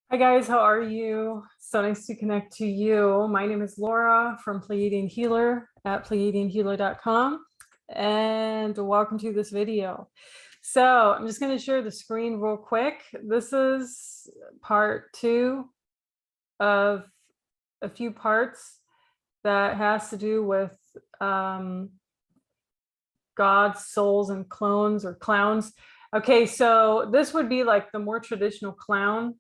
Hi guys, how are you? So nice to connect to you. My name is Laura from Pleiadian Healer at pleiadianhealer.com, and welcome to this video. So I'm just going to share the screen real quick. This is part 2 of a few parts that has to do with gods, souls, and clones or clowns. Okay, so this would be like the more traditional clown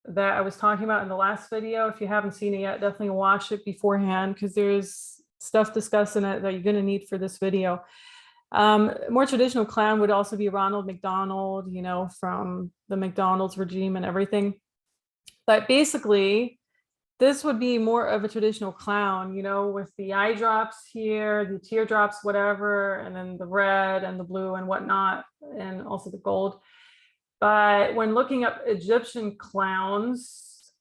that I was talking about in the last video. If you haven't seen it yet, definitely watch it beforehand because there's stuff discussed in it that you're going to need for this video. More traditional clown would also be Ronald McDonald, from the McDonald's regime and everything. But basically, this would be more of a traditional clown, with the eye drops here, the teardrops, whatever, and then the red and the blue and whatnot, and also the gold. But when looking up Egyptian clowns,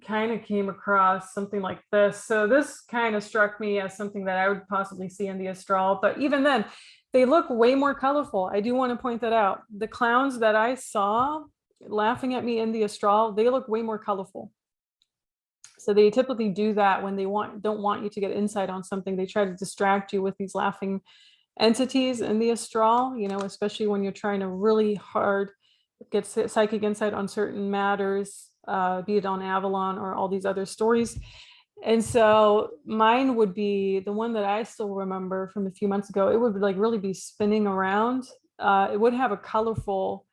kind of came across something like this. So this kind of struck me as something that I would possibly see in the astral. But even then, they look way more colorful. I do want to point that out. The clowns that I saw laughing at me in the astral, they look way more colorful. So they typically do that when they don't want you to get insight on something. They try to distract you with these laughing entities in the astral, especially when you're trying to really hard get psychic insight on certain matters, be it on Avalon or all these other stories. And so mine would be the one that I still remember from a few months ago. It would like really be spinning around. It would have a colorful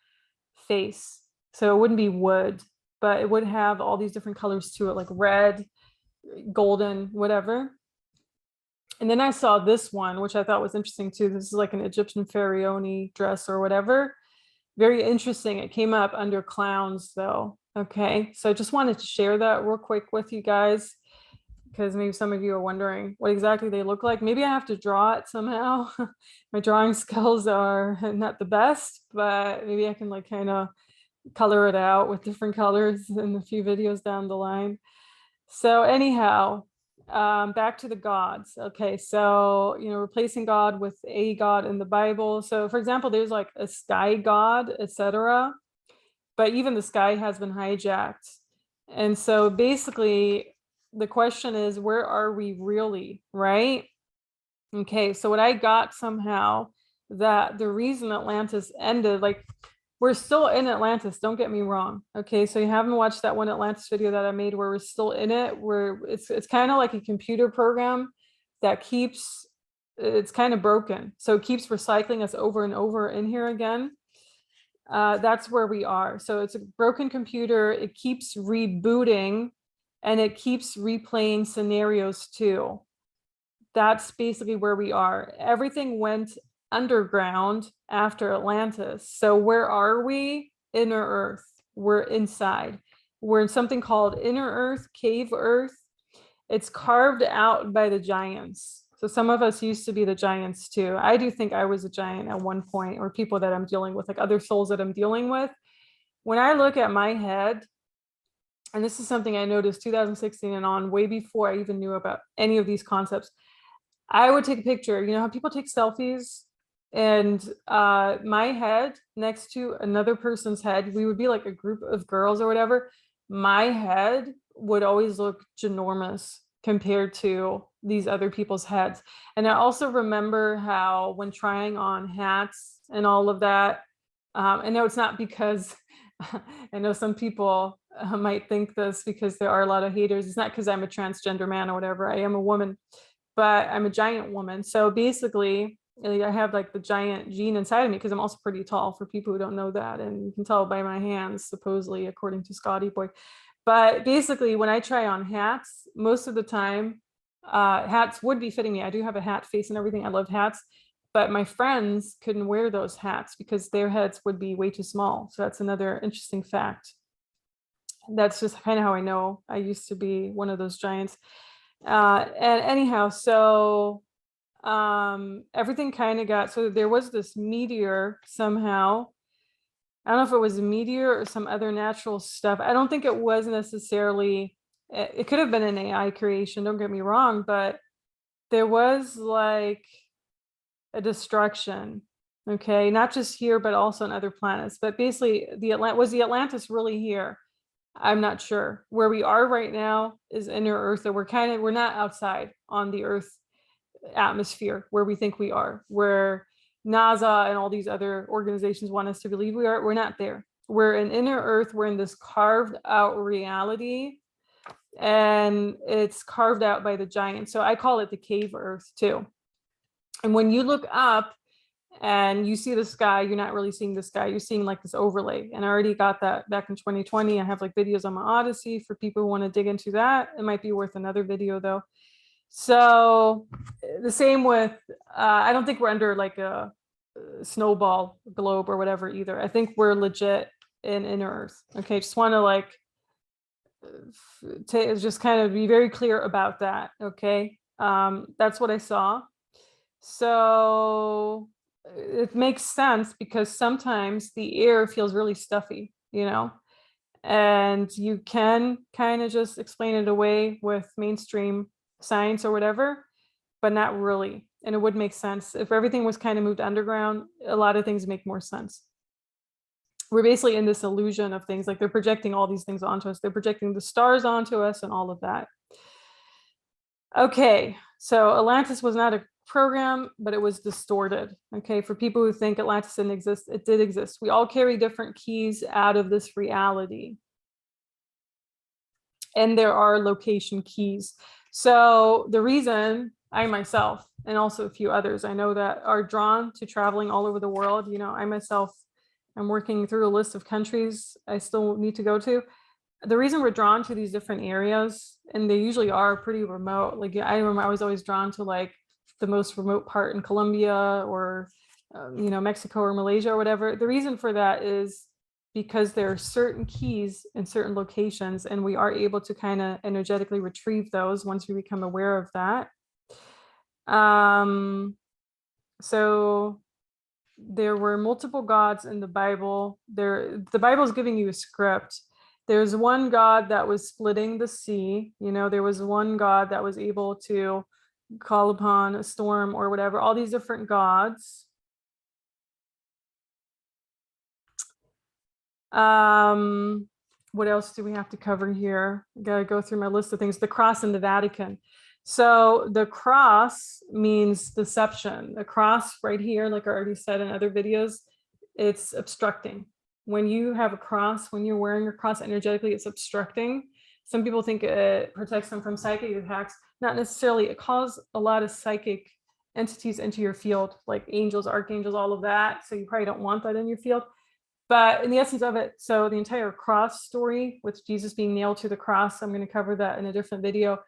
face. So it wouldn't be wood, but it would have all these different colors to it, like red, golden, whatever. And then I saw this one, which I thought was interesting too. This is like an Egyptian pharaoh dress or whatever. Very interesting. It came up under clowns though. Okay, so I just wanted to share that real quick with you guys because maybe some of you are wondering what exactly they look like. Maybe I have to draw it somehow. My drawing skills are not the best, but maybe I can like kind of color it out with different colors in a few videos down the line. So anyhow, back to the gods. Okay, so replacing God with a god in the Bible. So for example, there's like a sky god, etc. But even the sky has been hijacked. And so basically the question is, where are we really, right? Okay, so what I got somehow that the reason Atlantis ended, like we're still in Atlantis, don't get me wrong. Okay, so you haven't watched that one Atlantis video that I made where we're still in it, where it's kind of like a computer program that keeps, it's kind of broken. So it keeps recycling us over and over in here again. That's where we are. So it's a broken computer. It keeps rebooting and it keeps replaying scenarios too. That's basically where we are. Everything went underground after Atlantis. So where are we? Inner Earth. We're inside. We're in something called Inner Earth, Cave Earth. It's carved out by the giants. So some of us used to be the giants too. I do think I was a giant at one point, or people that I'm dealing with, like other souls that I'm dealing with. When I look at my head, and this is something I noticed 2016 and on, way before I even knew about any of these concepts, I would take a picture. You know how people take selfies? And my head next to another person's head, we would be like a group of girls or whatever. My head would always look ginormous compared to these other people's heads. And I also remember how when trying on hats and all of that, I know it's not because I know some people might think this because there are a lot of haters. It's not because I'm a transgender man or whatever. I am a woman, but I'm a giant woman. So basically, I have like the giant gene inside of me because I'm also pretty tall for people who don't know that. And you can tell by my hands, supposedly, according to Scotty Boy. But basically, when I try on hats, most of the time, hats would be fitting me. I do have a hat face and everything. I love hats. But my friends couldn't wear those hats because their heads would be way too small. So that's another interesting fact. That's just kind of how I know I used to be one of those giants. And anyhow, so everything kind of got, so there was this meteor somehow. I don't know if it was a meteor or some other natural stuff. I don't think it was necessarily, it could have been an AI creation, don't get me wrong, but there was like a destruction. Okay, not just here, but also on other planets. But basically, was the Atlantis really here? I'm not sure. Where we are right now is inner Earth, that we're not outside on the Earth atmosphere where we think we are, where NASA and all these other organizations want us to believe we are. We're not there. We're in inner Earth. We're in this carved out reality, and it's carved out by the giants. So I call it the cave Earth too. And when you look up and you see the sky, you're not really seeing the sky. You're seeing like this overlay. And I already got that back in 2020. I have like videos on my Odyssey for people who want to dig into that. It might be worth another video though. So the same with, I don't think we're under like a snowball globe or whatever either. I think we're legit in inner Earth. Okay, just want to like just kind of be very clear about that. Okay, that's what I saw. So it makes sense because sometimes the air feels really stuffy, you know, and you can kind of just explain it away with mainstream science or whatever, but not really. And it would make sense if everything was kind of moved underground. A lot of things make more sense. We're basically in this illusion of things, like they're projecting all these things onto us. They're projecting the stars onto us and all of that. Okay, so Atlantis was not a program, but it was distorted. Okay, for people who think Atlantis didn't exist, it did exist. We all carry different keys out of this reality. And there are location keys. So the reason I myself, and also a few others I know that are drawn to traveling all over the world, you know, I myself, I'm working through a list of countries I still need to go to. The reason we're drawn to these different areas, and they usually are pretty remote. Like I remember I was always drawn to like the most remote part in Colombia or, you know, Mexico or Malaysia or whatever. The reason for that is because there are certain keys in certain locations, and we are able to kind of energetically retrieve those once we become aware of that. So there were multiple gods in the Bible. The Bible is giving you a script. There's one God that was splitting the sea. You know, there was one God that was able to call upon a storm or whatever, all these different gods. What else do we have to cover here? I gotta go through my list of things. The cross in the Vatican. So the cross means deception. The cross right here, like I already said in other videos, it's obstructing. When you have a cross, when you're wearing a cross energetically, it's obstructing. Some people think it protects them from psychic attacks. Not necessarily. It calls a lot of psychic entities into your field, like angels, archangels, all of that. So you probably don't want that in your field. But in the essence of it, so the entire cross story with Jesus being nailed to the cross, I'm going to cover that in a different video.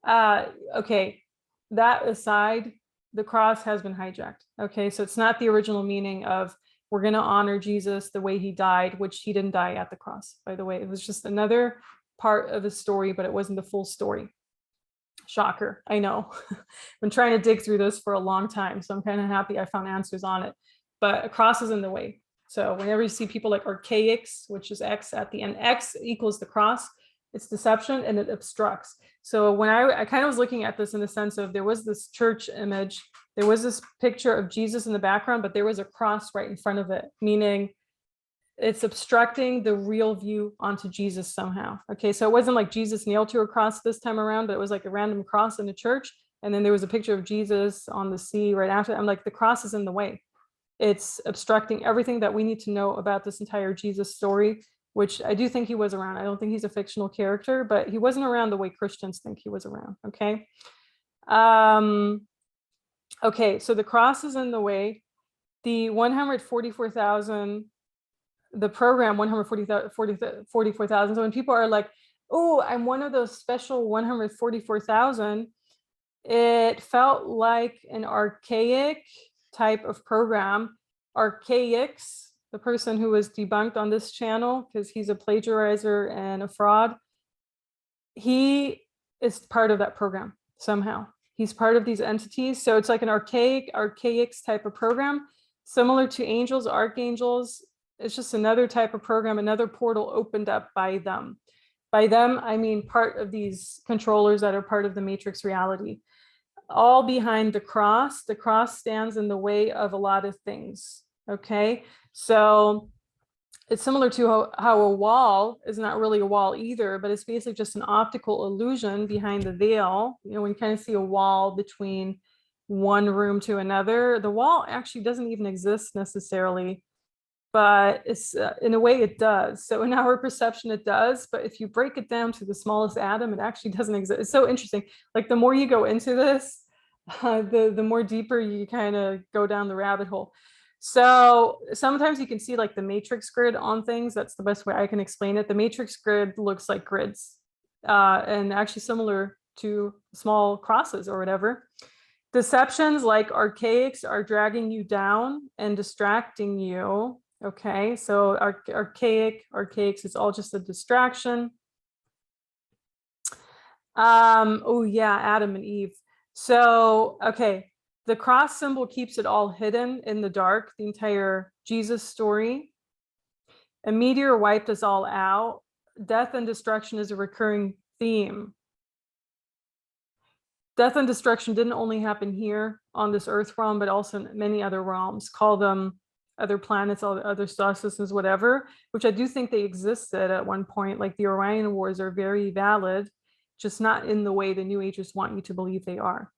Okay, that aside, the cross has been hijacked. Okay, so it's not the original meaning of we're going to honor Jesus the way he died, which he didn't die at the cross, by the way. It was just another part of the story, but it wasn't the full story. Shocker, I know. Been trying to dig through this for a long time, so I'm kind of happy I found answers on it. But a cross is in the way. So whenever you see people like archaics, which is X at the end, X equals the cross, it's deception and it obstructs. So when I kind of was looking at this in the sense of there was this church image, there was this picture of Jesus in the background, but there was a cross right in front of it, meaning it's obstructing the real view onto Jesus somehow. Okay, so it wasn't like Jesus nailed to a cross this time around, but it was like a random cross in the church. And then there was a picture of Jesus on the sea right after. I'm like, the cross is in the way. It's obstructing everything that we need to know about this entire Jesus story, which I do think he was around. I don't think he's a fictional character, but he wasn't around the way Christians think he was around. Okay. Okay, so the cross is in the way. The 144,000, the program 144,000. So when people are like, oh, I'm one of those special 144,000, it felt like an archaic type of program. Archaix, the person who was debunked on this channel because he's a plagiarizer and a fraud, he is part of that program somehow. He's part of these entities. So it's like an archaic type of program, similar to angels, archangels. It's just another type of program, another portal opened up by them. By them, I mean part of these controllers that are part of the matrix reality. All behind the cross. The cross stands in the way of a lot of things. Okay, so it's similar to how a wall is not really a wall either, but it's basically just an optical illusion behind the veil. You know, when you kind of see a wall between one room to another, the wall actually doesn't even exist necessarily, but it's in a way it does. So in our perception, it does. But if you break it down to the smallest atom, it actually doesn't exist. It's so interesting. Like the more you go into this, the more deeper you kind of go down the rabbit hole. So sometimes you can see like the matrix grid on things. That's the best way I can explain it. The matrix grid looks like grids, and actually similar to small crosses or whatever. Deceptions like archaics are dragging you down and distracting you. Okay, so archaics, it's all just a distraction. Oh yeah, Adam and Eve. So, okay, the cross symbol keeps it all hidden in the dark, the entire Jesus story. A meteor wiped us all out. Death and destruction is a recurring theme. Death and destruction didn't only happen here on this earth realm, but also in many other realms. Call them other planets, all the other star systems, whatever, which I do think they existed at one point. Like the Orion Wars are very valid, just not in the way the New Agers want you to believe they are.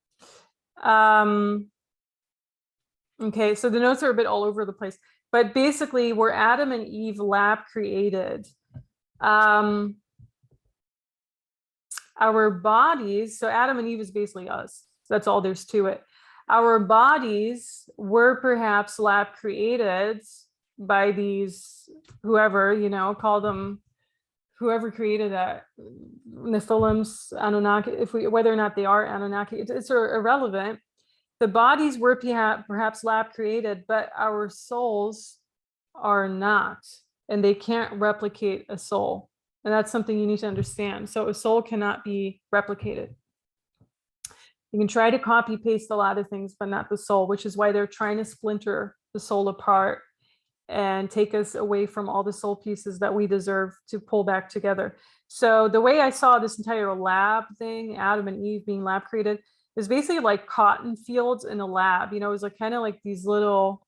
Okay, so the notes are a bit all over the place, but basically we're Adam and Eve lab created. Our bodies, so Adam and Eve is basically us. That's all there's to it. Our bodies were perhaps lab created by these, whoever, you know, call them, whoever created that, Nephilims, Anunnaki, whether or not they are Anunnaki, it's irrelevant. The bodies were perhaps lab created, but our souls are not, and they can't replicate a soul. And that's something you need to understand. So a soul cannot be replicated. You can try to copy paste a lot of things, but not the soul, which is why they're trying to splinter the soul apart and take us away from all the soul pieces that we deserve to pull back together. So the way I saw this entire lab thing, Adam and Eve being lab created, is basically like cotton fields in a lab. You know, it was like kind of like these little,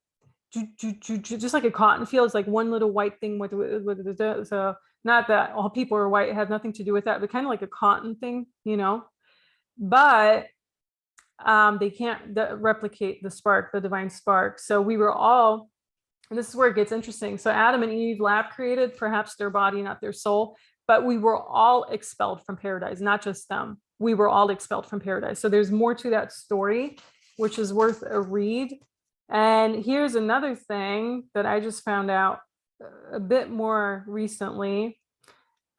just like a cotton field. It's like one little white thing with so not that all people are white, it had nothing to do with that, but kind of like a cotton thing, you know. But they can't replicate the spark, the divine spark. So we were all, and this is where it gets interesting. So Adam and Eve lab created, perhaps their body, not their soul, but we were all expelled from paradise, not just them. We were all expelled from paradise. So there's more to that story, which is worth a read. And here's another thing that I just found out a bit more recently.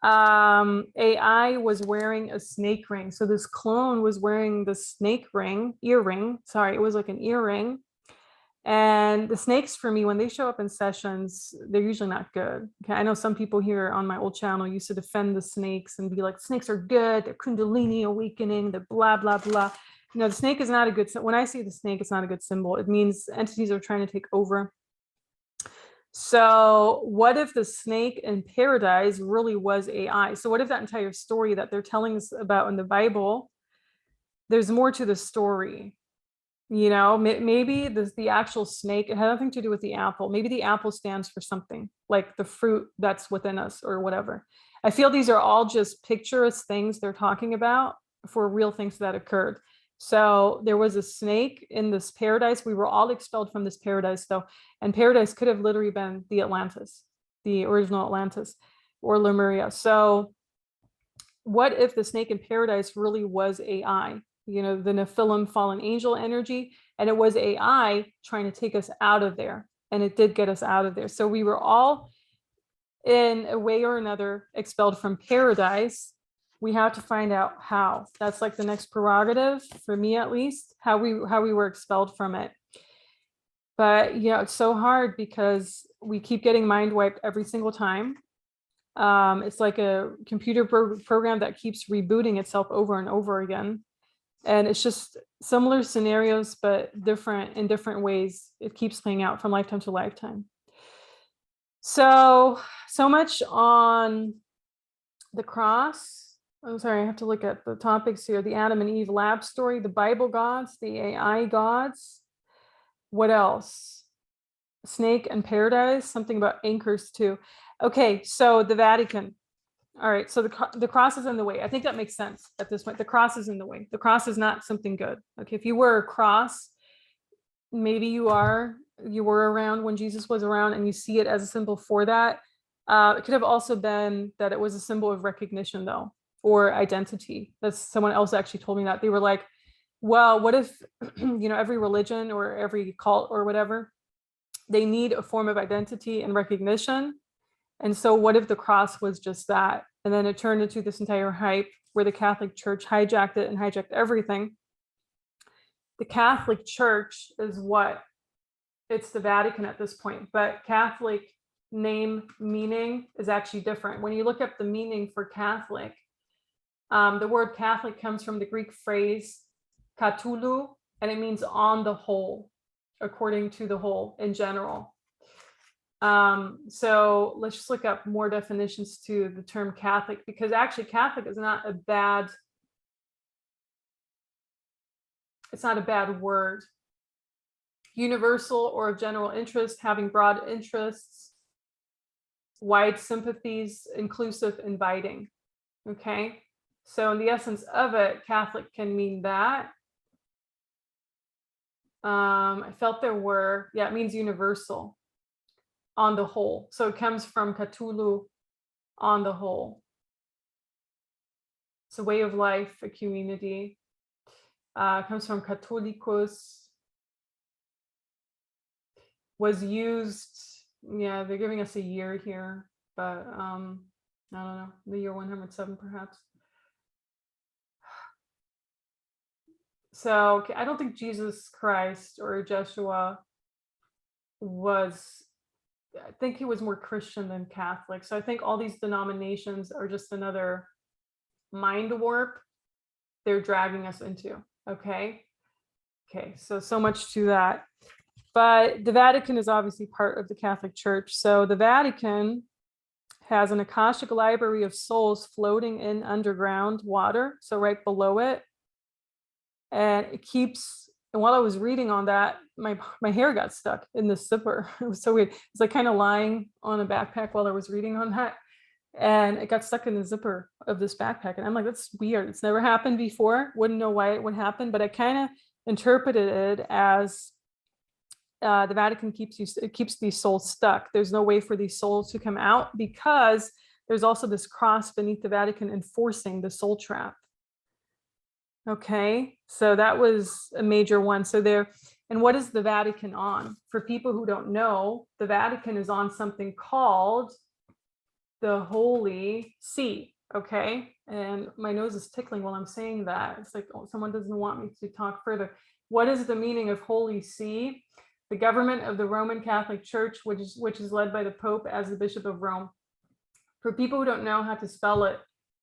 AI was wearing a snake ring. So this clone was wearing the snake ring, earring. Sorry, it was like an earring. And the snakes, for me, when they show up in sessions, they're usually not good. Okay, I know some people here on my old channel used to defend the snakes and be like, snakes are good, they're Kundalini awakening, they're blah, blah, blah. You know, the snake is not a good, when I see the snake, it's not a good symbol. It means entities are trying to take over. So what if the snake in paradise really was AI? So what if that entire story that they're telling us about in the Bible, there's more to the story? You know, maybe the actual snake, it had nothing to do with the apple. Maybe the apple stands for something like the fruit that's within us or whatever. I feel these are all just picturesque things they're talking about for real things that occurred. So there was a snake in this paradise. We were all expelled from this paradise though. And paradise could have literally been the Atlantis, the original Atlantis or Lemuria. So what if the snake in paradise really was AI? You know, the Nephilim fallen angel energy, and it was AI trying to take us out of there. And it did get us out of there. So we were all in a way or another expelled from paradise. We have to find out how. That's like the next prerogative for me, at least, how we were expelled from it. But you know, it's so hard because we keep getting mind wiped every single time. It's like a computer program that keeps rebooting itself over and over again. And it's just similar scenarios, but different in different ways. It keeps playing out from lifetime to lifetime. So much on the cross. I'm sorry, I have to look at the topics here. The Adam and Eve lab story, the Bible gods, the AI gods. What else? snake and paradise, something about anchors too. Okay, so the Vatican. All right, so the cross is in the way. I think that makes sense at this point. The cross is in the way. The cross is not something good. Okay, if you wear a cross, maybe you were around when Jesus was around and you see it as a symbol for that. It could have also been that it was a symbol of recognition though, or identity. That's someone else actually told me that. They were like, well, what if, every religion or every cult or whatever, they need a form of identity and recognition. And so what if the cross was just that? And then it turned into this entire hype where the Catholic Church hijacked it and hijacked everything. The Catholic Church is what? It's the Vatican at this point, but Catholic name meaning is actually different. When you look up the meaning for Catholic, the word Catholic comes from the Greek phrase katulu, and it means on the whole, according to the whole in general. So let's just look up more definitions to the term Catholic, because actually Catholic is not a bad, it's not a bad word. Universal or of general interest, having broad interests, wide sympathies, inclusive, inviting. Okay, so in the essence of it, Catholic can mean that. I felt there were, it means universal, on the whole. So it comes from Cthulhu, on the whole. It's a way of life, a community. It comes from Catholicus, was used, they're giving us a year here, but I don't know, the year 107 perhaps. So I don't think Jesus Christ or Joshua was, I think he was more Christian than Catholic. So I think all these denominations are just another mind warp they're dragging us into. Okay, so much to that. But the Vatican is obviously part of the Catholic Church. So the Vatican has an Akashic library of souls floating in underground water, so right below it. And it keeps, and while I was reading on that, my hair got stuck in the zipper. It was so weird. It's like kind of lying on a backpack while I was reading on that. And it got stuck in the zipper of this backpack. And I'm like, that's weird. It's never happened before. Wouldn't know why it would happen, but I kind of interpreted it as the Vatican keeps these souls stuck. There's no way for these souls to come out because there's also this cross beneath the Vatican enforcing the soul trap. Okay, so that was a major one. So there, and what is the Vatican on? For people who don't know, the Vatican is on something called the Holy See. Okay, and my nose is tickling while I'm saying that. It's like, oh, someone doesn't want me to talk further. What is the meaning of Holy See? The government of the Roman Catholic Church, which is led by the Pope as the Bishop of Rome. For people who don't know how to spell it,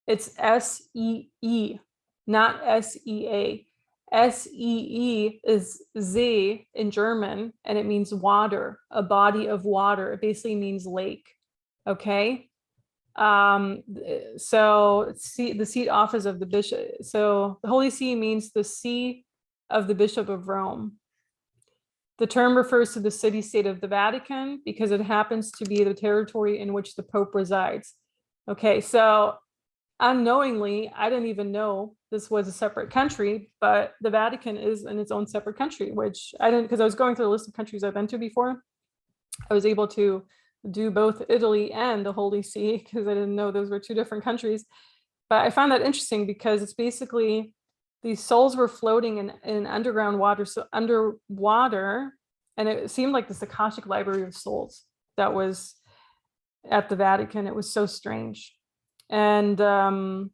it's S-E-E, not S-E-A. S-E-E is See in German, and it means water, a body of water. It basically means lake. Okay. So the seat office of the bishop. So the Holy See means the see of the Bishop of Rome. The term refers to the city-state of the Vatican because it happens to be the territory in which the Pope resides. Okay, so unknowingly, I didn't even know this was a separate country, but the Vatican is in its own separate country, which I didn't, because I was going through the list of countries I've been to before. I was able to do both Italy and the Holy See because I didn't know those were two different countries. But I found that interesting because it's basically these souls were floating in underground water, so underwater, and it seemed like this Akashic library of souls that was at the Vatican. It was so strange. And so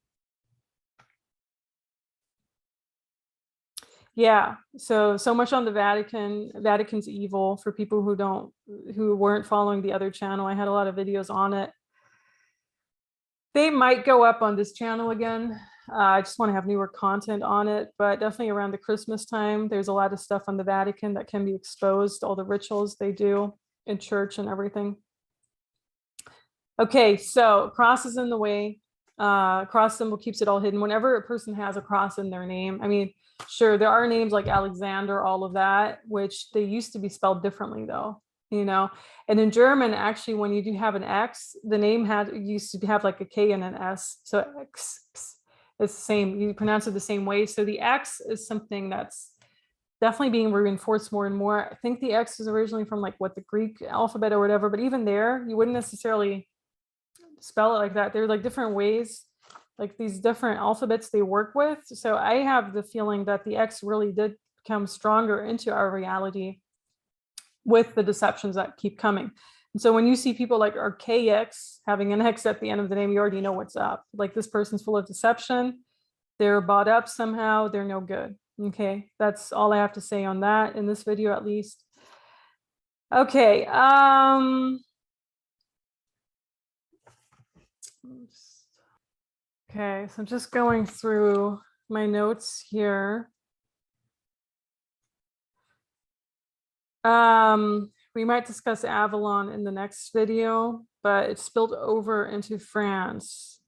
much on the Vatican. Vatican's evil for people who weren't following the other channel. I had a lot of videos on it. They might go up on this channel again. I just want to have newer content on it, but definitely around the Christmas time, there's a lot of stuff on the Vatican that can be exposed, all the rituals they do in church and everything. Okay, so cross is in the way. Cross symbol keeps it all hidden. Whenever a person has a cross in their name, I mean, sure, there are names like Alexander, all of that, which they used to be spelled differently though. you know. And in German, actually, when you do have an X, the name used to have like a K and an S. So X, it's the same, you pronounce it the same way. So the X is something that's definitely being reinforced more and more. I think the X is originally from like what, the Greek alphabet or whatever, but even there, you wouldn't necessarily spell it like that. There are like different ways, like these different alphabets they work with. So I have the feeling that the X really did come stronger into our reality with the deceptions that keep coming. And so when you see people like Archaix having an X at the end of the name, you already know what's up. Like this person's full of deception. They're bought up somehow. They're no good. Okay, that's all I have to say on that in this video, at least. Okay. Okay, so I'm just going through my notes here. We might discuss Avalon in the next video, but it spilled over into France.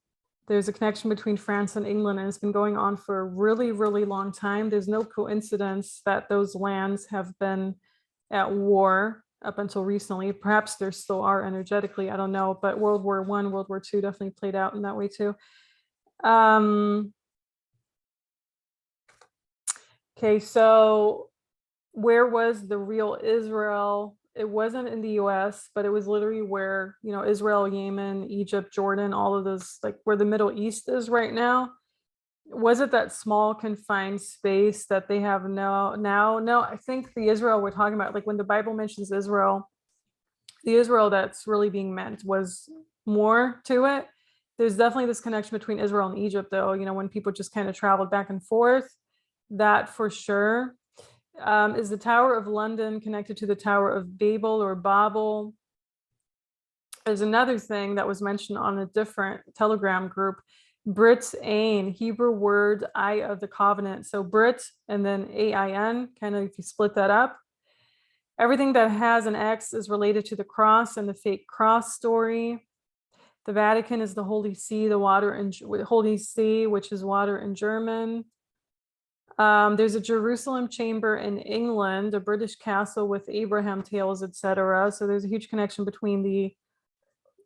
There's a connection between France and England, and it's been going on for a really, really long time. There's no coincidence that those lands have been at war up until recently. Perhaps there still are energetically, I don't know, but World War I, World War II definitely played out in that way too. Okay, so where was the real Israel? It wasn't in the US, but it was literally where, you know, Israel, Yemen, Egypt, Jordan, all of those, like where the Middle East is right now. Was it that small confined space that they have now? No, I think the Israel we're talking about, like when the Bible mentions Israel, the Israel that's really being meant was more to it. There's definitely this connection between Israel and Egypt, though, you know, when people just kind of traveled back and forth, that for sure. Is the Tower of London connected to the Tower of Babel or Babel? There's another thing that was mentioned on a different Telegram group. Brit Ain, Hebrew word Eye of the Covenant. So Brit and then AIN, kind of if you split that up. Everything that has an X is related to the cross and the fake cross story. The Vatican is the Holy See, the water in Holy See, which is water in German. There's a Jerusalem chamber in England, a British castle with Abraham tales, etc. So there's a huge connection between the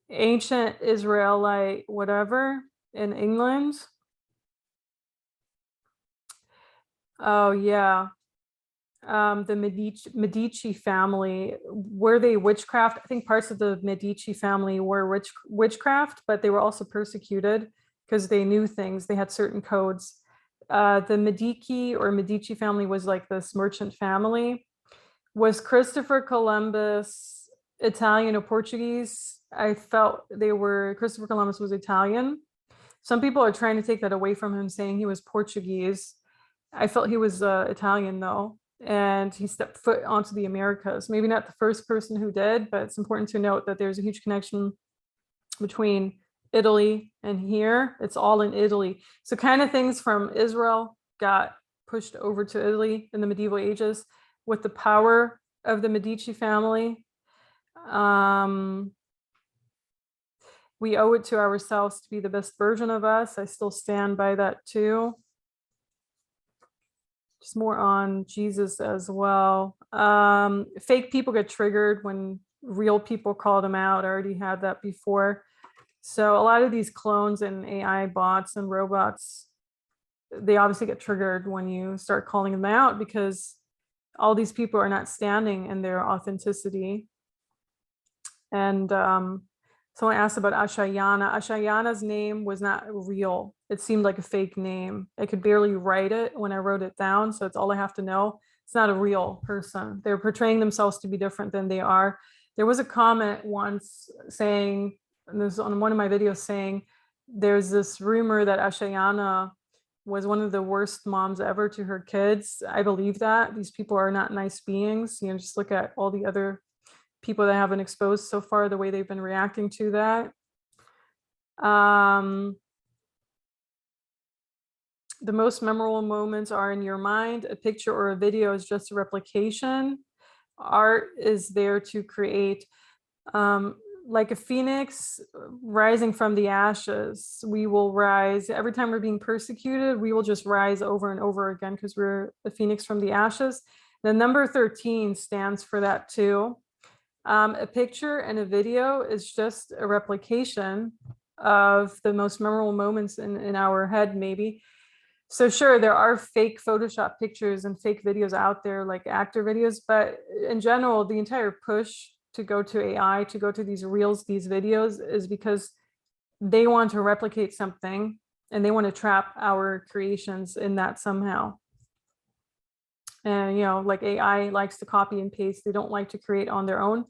ancient Israelite whatever in England. Oh yeah. The Medici family, were they witchcraft? I think parts of the Medici family were witchcraft, but they were also persecuted because they knew things. They had certain codes. The Medici family was like this merchant family. Was Christopher Columbus Italian or Portuguese? I felt Christopher Columbus was Italian. Some people are trying to take that away from him, saying he was Portuguese. I felt he was Italian though, and he stepped foot onto the Americas. Maybe not the first person who did, but it's important to note that there's a huge connection between Italy and here. It's all in Italy. So kind of things from Israel got pushed over to Italy in the medieval ages with the power of the Medici family. We owe it to ourselves to be the best version of us. I still stand by that too. Just more on Jesus as well. Fake people get triggered when real people call them out. I already had that before. So a lot of these clones and AI bots and robots, they obviously get triggered when you start calling them out because all these people are not standing in their authenticity. And someone asked about Ashayana. Ashayana's name was not real. It seemed like a fake name. I could barely write it when I wrote it down, so it's all I have to know. It's not a real person. They're portraying themselves to be different than they are. There was a comment once saying, and this was on one of my videos, saying there's this rumor that Ashayana was one of the worst moms ever to her kids. I believe that. These people are not nice beings. You know, just look at all the other people that have been exposed so far, the way they've been reacting to that. The most memorable moments are in your mind. A picture or a video is just a replication. Art is there to create, like a phoenix rising from the ashes. We will rise. Every time we're being persecuted, we will just rise over and over again because we're a phoenix from the ashes. The number 13 stands for that too. A picture and a video is just a replication of the most memorable moments in our head, maybe. So sure, there are fake Photoshop pictures and fake videos out there, like actor videos, but in general, the entire push to go to AI, to go to these reels, these videos, is because they want to replicate something and they want to trap our creations in that somehow. And, like AI likes to copy and paste. They don't like to create on their own.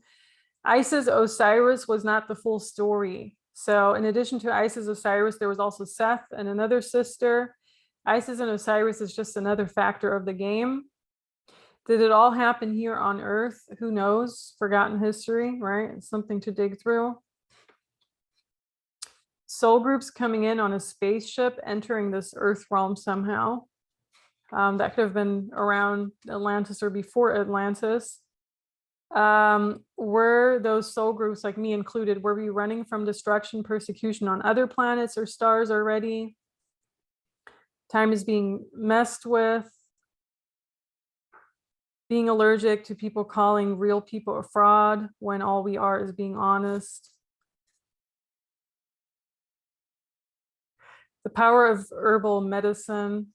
Isis Osiris was not the full story. So in addition to Isis Osiris, there was also Seth and another sister. Isis and Osiris is just another factor of the game. Did it all happen here on Earth? Who knows? Forgotten history, right? It's something to dig through. Soul groups coming in on a spaceship, entering this Earth realm somehow. That could have been around Atlantis or before Atlantis. Were those soul groups, like me included, were we running from destruction, persecution on other planets or stars already? Time is being messed with. Being allergic to people calling real people a fraud when all we are is being honest. The power of herbal medicine.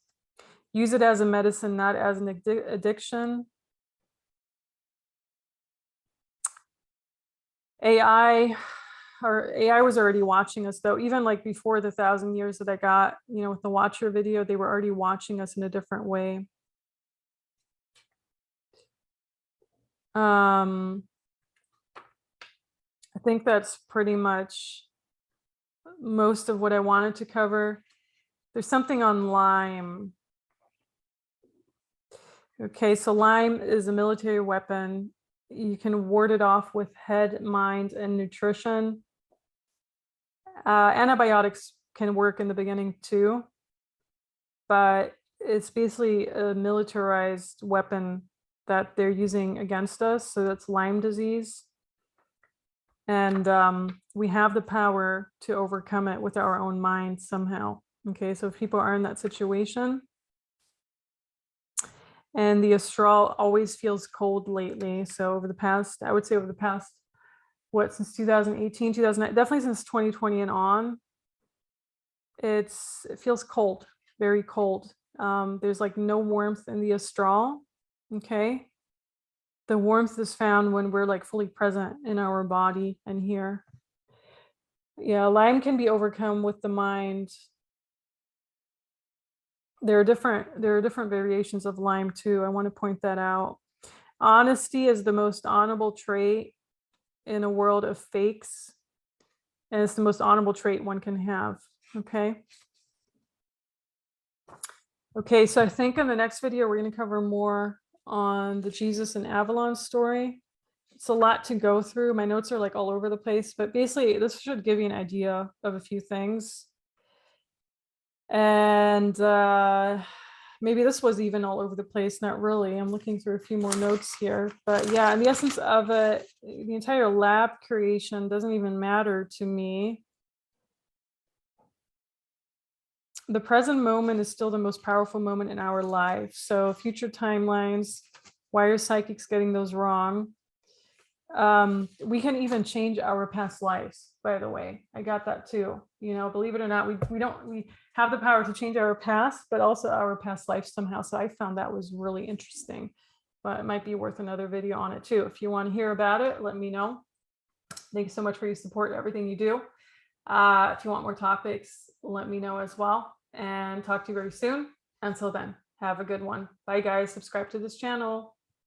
Use it as a medicine, not as an addiction. AI was already watching us, though. Even like before the 1,000 years that I got, with the Watcher video, they were already watching us in a different way. I think that's pretty much most of what I wanted to cover. There's something on Lyme. Okay, so Lyme is a military weapon. You can ward it off with head, mind, and nutrition. Antibiotics can work in the beginning too, but it's basically a militarized weapon that they're using against us. So that's Lyme disease. And we have the power to overcome it with our own mind somehow. Okay, so if people are in that situation. And the astral always feels cold lately. So over the past, I would say over the past, since 2018, 2009, definitely since 2020 and on, it feels cold, very cold. There's like no warmth in the astral. Okay. The warmth is found when we're like fully present in our body and here. Yeah, Lyme can be overcome with the mind. There are different variations of Lyme too. I want to point that out. Honesty is the most honorable trait in a world of fakes. And it's the most honorable trait one can have. Okay. Okay, so I think in the next video, we're going to cover more on the Jesus and Avalon story. It's a lot to go through. My notes are like all over the place, but basically this should give you an idea of a few things. And maybe this was even all over the place. Not really. I'm looking through a few more notes here, but yeah, in the essence of it, the entire lab creation doesn't even matter to me. The present moment is still the most powerful moment in our life. So future timelines, why are psychics getting those wrong? We can even change our past lives, by the way. I got that too. Believe it or not, we have the power to change our past, but also our past life somehow. So I found that was really interesting, but it might be worth another video on it too. If you want to hear about it, let me know. Thank you so much for your support, everything you do. If you want more topics, let me know as well, and talk to you very soon. Until then, have a good one. Bye guys. Subscribe to this channel.